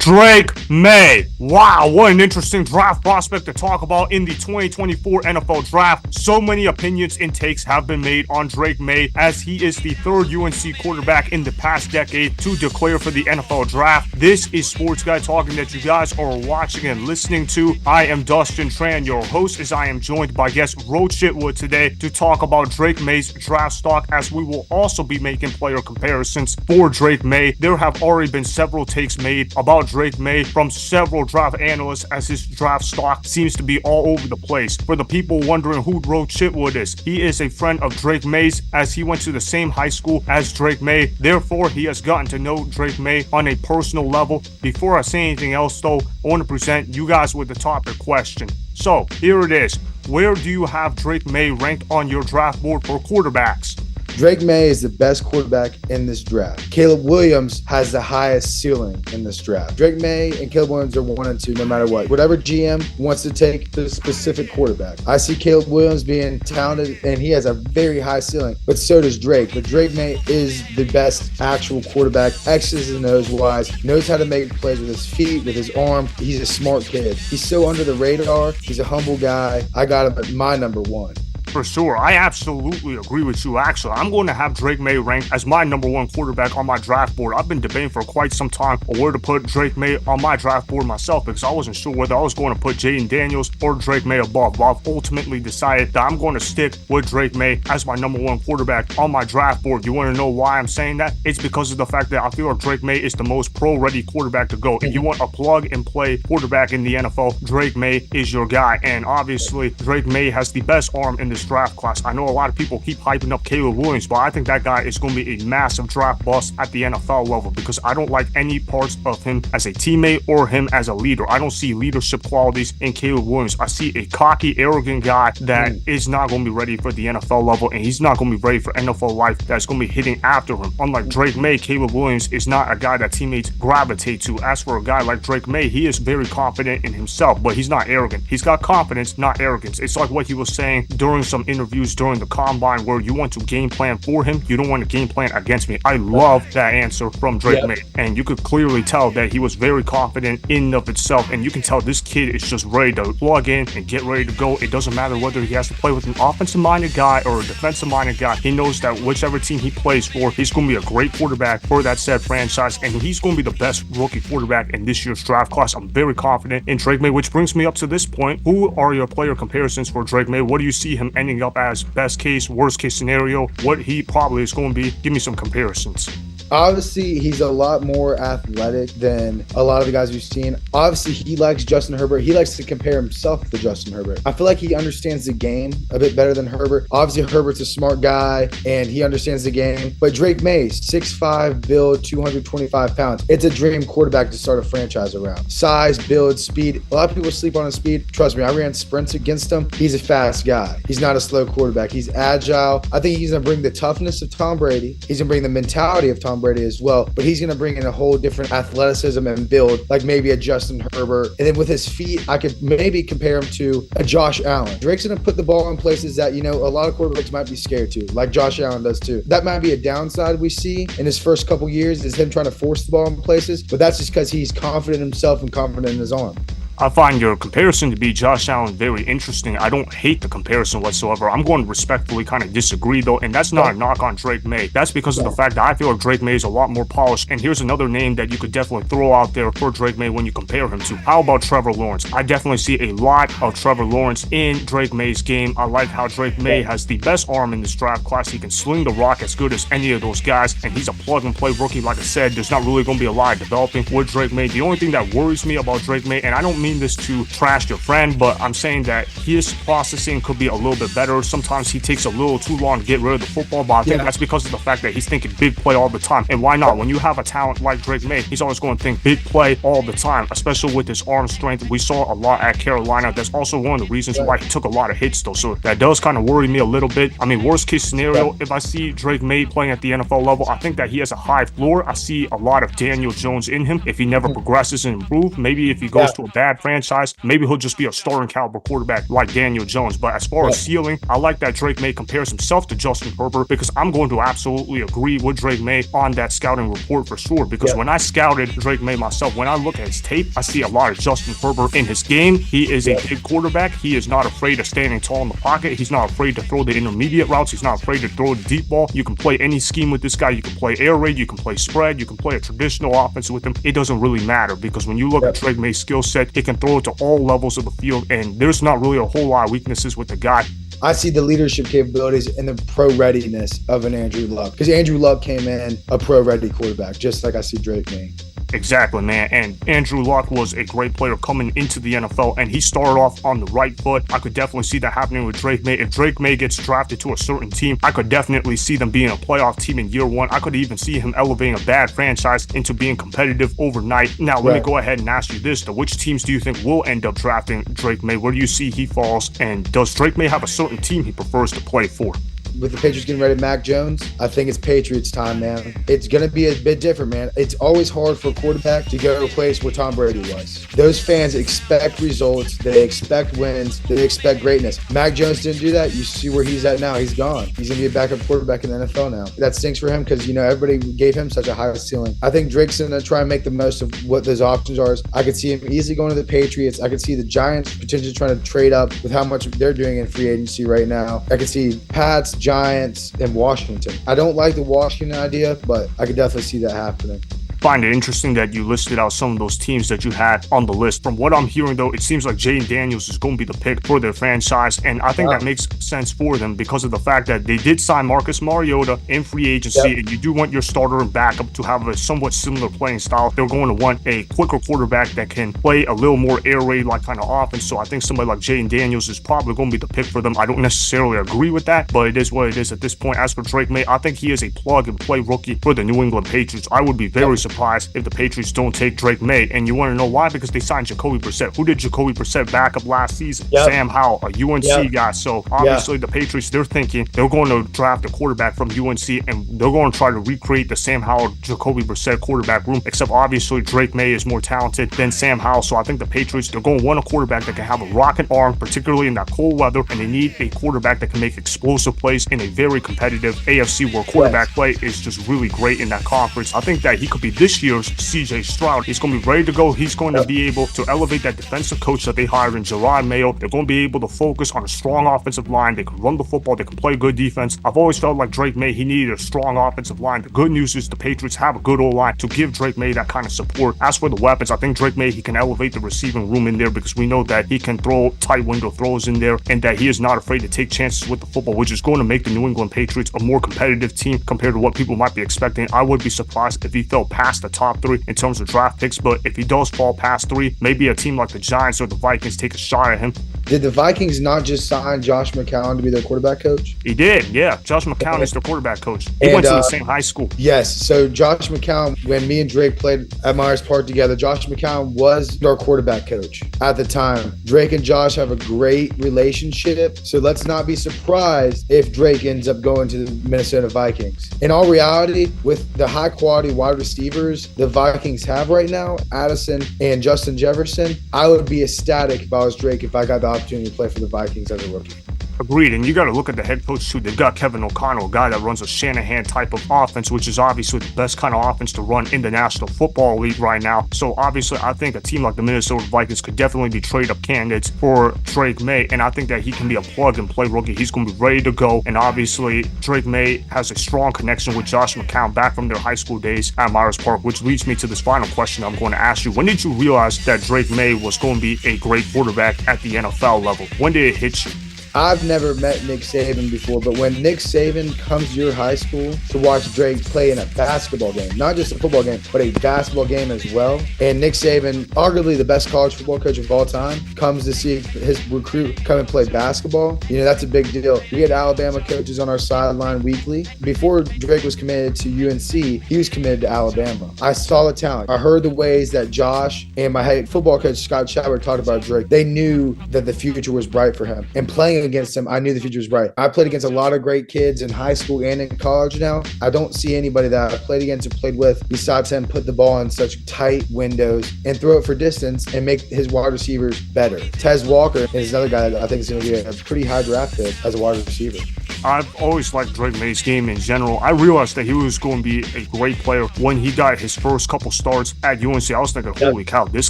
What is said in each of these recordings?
Drake Maye. Wow, what an interesting draft prospect to talk about in the 2024 NFL Draft. So many opinions and takes have been made on Drake Maye, as he is the third UNC quarterback in the past decade to declare for the NFL Draft. This is Sports Guy Talking that you guys are watching and listening to. I am Dustin Tran, your host, as I am joined by guest Roe Chitwood today to talk about Drake Maye's draft stock, as we will also be making player comparisons for Drake Maye. There have already been several takes made about Drake Maye from several draft analysts, as his draft stock seems to be all over the place. For the people wondering who Roe Chitwood is, he is a friend of Drake Maye's, as he went to the same high school as Drake Maye. Therefore, he has gotten to know Drake Maye on a personal level. Before I say anything else, though, I want to present you guys with the topic question. So, here it is. Where do you have Drake Maye ranked on your draft board for quarterbacks? Drake Maye is the best quarterback in this draft. Caleb Williams has the highest ceiling in this draft. Drake Maye and Caleb Williams are 1 and 2 no matter what. Whatever GM wants to take the specific quarterback. I see Caleb Williams being talented, and he has a very high ceiling, but so does Drake. But Drake Maye is the best actual quarterback, X's and O's wise, knows how to make plays with his feet, with his arm. He's a smart kid. He's so under the radar. He's a humble guy. I got him at my number one. For sure. I absolutely agree with you, actually. I'm going to have Drake Maye ranked as my number one quarterback on my draft board. I've been debating for quite some time on where to put Drake Maye on my draft board myself, because I wasn't sure whether I was going to put Jayden Daniels or Drake Maye above. But I've ultimately decided that I'm going to stick with Drake Maye as my number one quarterback on my draft board. You want to know why I'm saying that? It's because of the fact that I feel like Drake Maye is the most pro-ready quarterback to go. If you want a plug-and-play quarterback in the NFL, Drake Maye is your guy. And obviously, Drake Maye has the best arm in this draft class. I know a lot of people keep hyping up Caleb Williams, but I think that guy is going to be a massive draft bust at the NFL level, because I don't like any parts of him as a teammate or him as a leader. I don't see leadership qualities in Caleb Williams. I see a cocky, arrogant guy that is not going to be ready for the NFL level, and he's not going to be ready for NFL life that's going to be hitting after him. Unlike Drake Maye, Caleb Williams is not a guy that teammates gravitate to. As for a guy like Drake Maye, he is very confident in himself, but he's not arrogant. He's got confidence, not arrogance. It's like what he was saying during some interviews during the combine, where you want to game plan for him, you don't want to game plan against me. I love that answer from Drake Maye, and you could clearly tell that he was very confident in and of itself, and you can tell this kid is just ready to plug in and get ready to go. It doesn't matter whether he has to play with an offensive-minded guy or a defensive-minded guy. He knows that whichever team he plays for, he's going to be a great quarterback for that said franchise, and he's going to be the best rookie quarterback in this year's draft class. I'm very confident in Drake Maye, which brings me up to this point. Who are your player comparisons for Drake Maye? What do you see him ending up as? Best case, worst case scenario, what he probably is going to be? Give me some comparisons. Obviously, he's a lot more athletic than a lot of the guys we've seen. Obviously, he likes Justin Herbert. He likes to compare himself to Justin Herbert. I feel like he understands the game a bit better than Herbert. Obviously, Herbert's a smart guy, and he understands the game. But Drake Maye, 6'5", build, 225 pounds. It's a dream quarterback to start a franchise around. Size, build, speed. A lot of people sleep on his speed. Trust me, I ran sprints against him. He's a fast guy. He's not a slow quarterback. He's agile. I think he's going to bring the toughness of Tom Brady. He's going to bring the mentality of Tom Brady as well, but he's going to bring in a whole different athleticism and build, like maybe a Justin Herbert. And then with his feet, I could maybe compare him to a Josh Allen. Drake's going to put the ball in places that, a lot of quarterbacks might be scared to, like Josh Allen does too. That might be a downside we see in his first couple years, is him trying to force the ball in places, but that's just because he's confident in himself and confident in his arm. I find your comparison to be Josh Allen very interesting. I don't hate the comparison whatsoever. I'm going to respectfully kind of disagree, though, and that's not a knock on Drake Maye. That's because of the fact that I feel like Drake Maye is a lot more polished. And here's another name that you could definitely throw out there for Drake Maye when you compare him to. How about Trevor Lawrence? I definitely see a lot of Trevor Lawrence in Drake Maye's game. I like how Drake Maye has the best arm in this draft class. He can sling the rock as good as any of those guys, and he's a plug-and-play rookie. Like I said, there's not really going to be a lot of developing with Drake Maye. The only thing that worries me about Drake Maye, and I don't mean this to trash your friend, but I'm saying that his processing could be a little bit better. Sometimes he takes a little too long to get rid of the football, but I think that's because of the fact that he's thinking big play all the time. And why not? When you have a talent like Drake Maye, he's always going to think big play all the time, especially with his arm strength. We saw a lot at Carolina. That's also one of the reasons why he took a lot of hits, though. So that does kind of worry me a little bit. I mean, worst case scenario, if I see Drake Maye playing at the NFL level, I think that he has a high floor. I see a lot of Daniel Jones in him if he never progresses and improves. Maybe if he goes to a bad quarterback franchise, maybe he'll just be a starting caliber quarterback like Daniel Jones. But as far as ceiling, I like that Drake Maye compares himself to Justin Herbert, because I'm going to absolutely agree with Drake Maye on that scouting report for sure. Because when I scouted Drake Maye myself, when I look at his tape, I see a lot of Justin Herbert in his game. He is a big quarterback. He is not afraid of standing tall in the pocket. He's not afraid to throw the intermediate routes. He's not afraid to throw the deep ball. You can play any scheme with this guy. You can play air raid. You can play spread. You can play a traditional offense with him. It doesn't really matter, because when you look at Drake Maye's skill set, he can throw it to all levels of the field, and there's not really a whole lot of weaknesses with the guy. I see the leadership capabilities and the pro readiness of an Andrew Luck, because Andrew Luck came in a pro ready quarterback, just like I see Drake Maye. Exactly, man. And Andrew Luck was a great player coming into the NFL, and he started off on the right foot. I could definitely see that happening with Drake Maye. If Drake Maye gets drafted to a certain team, I could definitely see them being a playoff team in year one. I could even see him elevating a bad franchise into being competitive overnight. Now, let me go ahead and ask you this, though. Which teams do you think will end up drafting Drake Maye? Where do you see he falls? And does Drake Maye have a certain team he prefers to play for? With the Patriots getting rid of Mac Jones, I think it's Patriots time, man. It's going to be a bit different, man. It's always hard for a quarterback to go to a place where Tom Brady was. Those fans expect results. They expect wins. They expect greatness. Mac Jones didn't do that. You see where he's at now. He's gone. He's going to be a backup quarterback in the NFL now. That stinks for him, because, everybody gave him such a high ceiling. I think Drake's going to try and make the most of what those options are. I could see him easily going to the Patriots. I could see the Giants potentially trying to trade up with how much they're doing in free agency right now. I could see Pats, Giants, and Washington. I don't like the Washington idea, but I could definitely see that happening. Find it interesting that you listed out some of those teams that you had on the list. From what I'm hearing, though, it seems like Jayden Daniels is going to be the pick for their franchise, and I think that makes sense for them because of the fact that they did sign Marcus Mariota in free agency, and you do want your starter and backup to have a somewhat similar playing style. They're going to want a quicker quarterback that can play a little more air raid like kind of offense, so I think somebody like Jayden Daniels is probably going to be the pick for them. I don't necessarily agree with that, but it is what it is at this point. As for Drake Maye, I think he is a plug-and-play rookie for the New England Patriots. I would be very surprised if the Patriots don't take Drake Maye, and you want to know why? Because they signed Jacoby Brissett. Who did Jacoby Brissett back up last season? Sam Howell, a UNC guy. So obviously the Patriots, they're thinking they're going to draft a quarterback from UNC, and they're going to try to recreate the Sam Howell, Jacoby Brissett quarterback room, except obviously Drake Maye is more talented than Sam Howell. So I think the Patriots, they're going to want a quarterback that can have a rocket arm, particularly in that cold weather, and they need a quarterback that can make explosive plays in a very competitive AFC where quarterback play is just really great in that conference. I think that he could be this year's CJ Stroud. He's going to be ready to go. He's going to be able to elevate that defensive coach that they hired in Gerard Mayo. They're going to be able to focus on a strong offensive line. They can run the football. They can play good defense. I've always felt like Drake Maye, he needed a strong offensive line. The good news is the Patriots have a good O-line to give Drake Maye that kind of support. As for the weapons, I think Drake Maye, he can elevate the receiving room in there because we know that he can throw tight window throws in there and that he is not afraid to take chances with the football, which is going to make the New England Patriots a more competitive team compared to what people might be expecting. I would be surprised if he fell past the top three in terms of draft picks, but if he does fall past three, maybe a team like the Giants or the Vikings take a shot at him. Did the Vikings not just sign Josh McCown to be their quarterback coach? He did, yeah. Josh McCown is their quarterback coach. He went to the same high school. Yes, so Josh McCown, when me and Drake played at Myers Park together, Josh McCown was our quarterback coach at the time. Drake and Josh have a great relationship, so let's not be surprised if Drake ends up going to the Minnesota Vikings. In all reality, with the high-quality wide receivers the Vikings have right now, Addison and Justin Jefferson, I would be ecstatic if I was Drake if I got the opportunity to play for the Vikings as a rookie. Agreed, and you got to look at the head coach too. They've got Kevin O'Connell, a guy that runs a Shanahan type of offense, which is obviously the best kind of offense to run in the National Football League right now. So obviously, I think a team like the Minnesota Vikings could definitely be trade-up candidates for Drake Maye, and I think that he can be a plug-and-play rookie. He's going to be ready to go, and obviously, Drake Maye has a strong connection with Josh McCown back from their high school days at Myers Park, which leads me to this final question I'm going to ask you. When did you realize that Drake Maye was going to be a great quarterback at the NFL level? When did it hit you? I've never met Nick Saban before, but when Nick Saban comes to your high school to watch Drake play in a basketball game, not just a football game, but a basketball game as well, and Nick Saban, arguably the best college football coach of all time, comes to see his recruit come and play basketball, that's a big deal. We had Alabama coaches on our sideline weekly. Before Drake was committed to UNC, he was committed to Alabama. I saw the talent. I heard the ways that Josh and my head football coach, Scott Chadwick, talked about Drake. They knew that the future was bright for him. And playing against him, I knew the future was bright. I played against a lot of great kids in high school and in college now. I don't see anybody that I played against or played with besides him put the ball in such tight windows and throw it for distance and make his wide receivers better. Tez Walker is another guy that I think is going to be a pretty high draft pick as a wide receiver. I've always liked Drake Maye's game in general. I realized that he was going to be a great player when he got his first couple starts at UNC. I was thinking, holy cow, this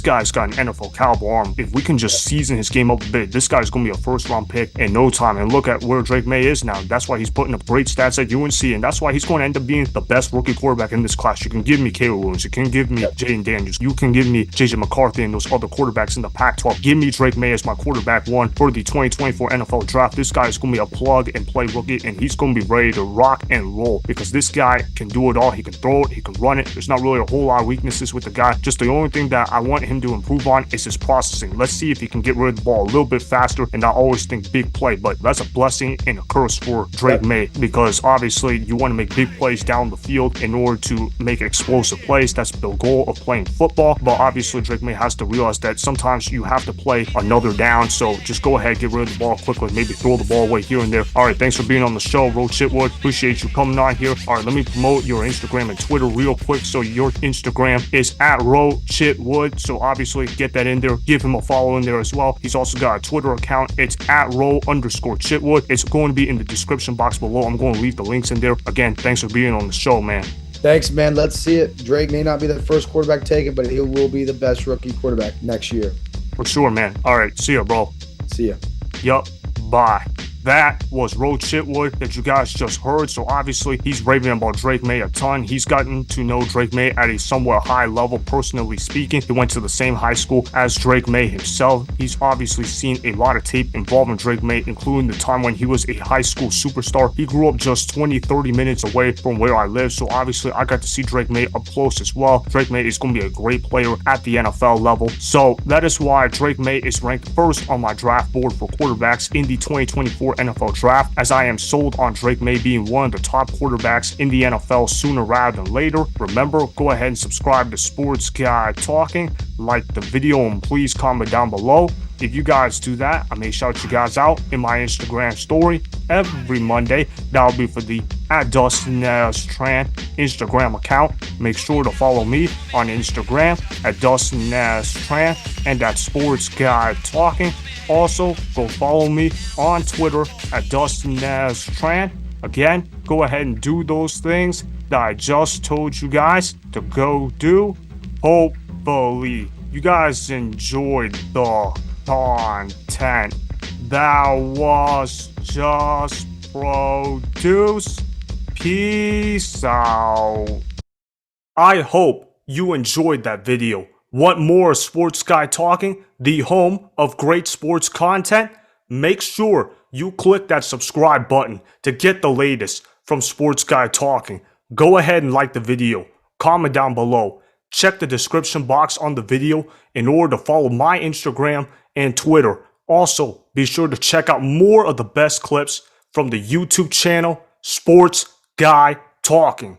guy's got an NFL caliber arm. If we can just season his game up a bit, this guy's going to be a first-round pick in no time. And look at where Drake Maye is now. That's why he's putting up great stats at UNC, and that's why he's going to end up being the best rookie quarterback in this class. You can give me Caleb Williams. You can give me Jayden Daniels. You can give me JJ McCarthy and those other quarterbacks in the Pac-12. Give me Drake Maye as my quarterback one for the 2024 NFL draft. This guy is going to be a plug-and-play rookie, and he's going to be ready to rock and roll because this guy can do it all. He can throw it, he can run it. There's not really a whole lot of weaknesses with the guy. Just the only thing that I want him to improve on is his processing. Let's see if he can get rid of the ball a little bit faster and not always think big play, but that's a blessing and a curse for Drake Maye because obviously you want to make big plays down the field in order to make explosive plays. That's the goal of playing football, but obviously Drake Maye has to realize that sometimes you have to play another down, so just go ahead, get rid of the ball quickly, maybe throw the ball away here and there. All right, thanks for being on the show, Roe Chitwood. Appreciate you coming on here. All right, let me promote your Instagram and Twitter real quick. So your Instagram is at Roe Chitwood. So obviously get that in there. Give him a follow in there as well. He's also got a Twitter account. It's at Roe_Chitwood. It's going to be in the description box below. I'm going to leave the links in there. Again, thanks for being on the show, man. Thanks, man. Let's see it. Drake may not be the first quarterback taken, but he will be the best rookie quarterback next year. For sure, man. All right, see ya, bro. See ya. Yup. Bye. That was Roe Chitwood that you guys just heard. So obviously he's raving about Drake Maye a ton. He's gotten to know Drake Maye at a somewhat high level, personally speaking. He went to the same high school as Drake Maye himself. He's obviously seen a lot of tape involving Drake Maye, including the time when he was a high school superstar. He grew up just 20-30 minutes away from where I live. So obviously I got to see Drake Maye up close as well. Drake Maye is going to be a great player at the NFL level. So that is why Drake Maye is ranked first on my draft board for quarterbacks in the 2024 NFL draft, as I am sold on Drake Maye being one of the top quarterbacks in the NFL sooner rather than later. Remember, go ahead and subscribe to Sports Guy Talking, like the video, and please comment down below. If you guys do that, I may shout you guys out in my Instagram story every Monday. That'll be for the @Dustin Instagram account. Make sure to follow me on Instagram @Dustin and at Sports Guy Talking. Also, go follow me on Twitter @Dustin Again, go ahead and do those things that I just told you guys to go do. Hopefully, you guys enjoyed the content that was just produced. Peace out. I hope you enjoyed that video. Want more Sports Guy Talking, the home of great sports content? Make sure you click that subscribe button to get the latest from Sports Guy Talking. Go ahead and like the video, comment down below. Check the description box on the video in order to follow my Instagram and Twitter. Also, be sure to check out more of the best clips from the YouTube channel, Sports Guy Talking.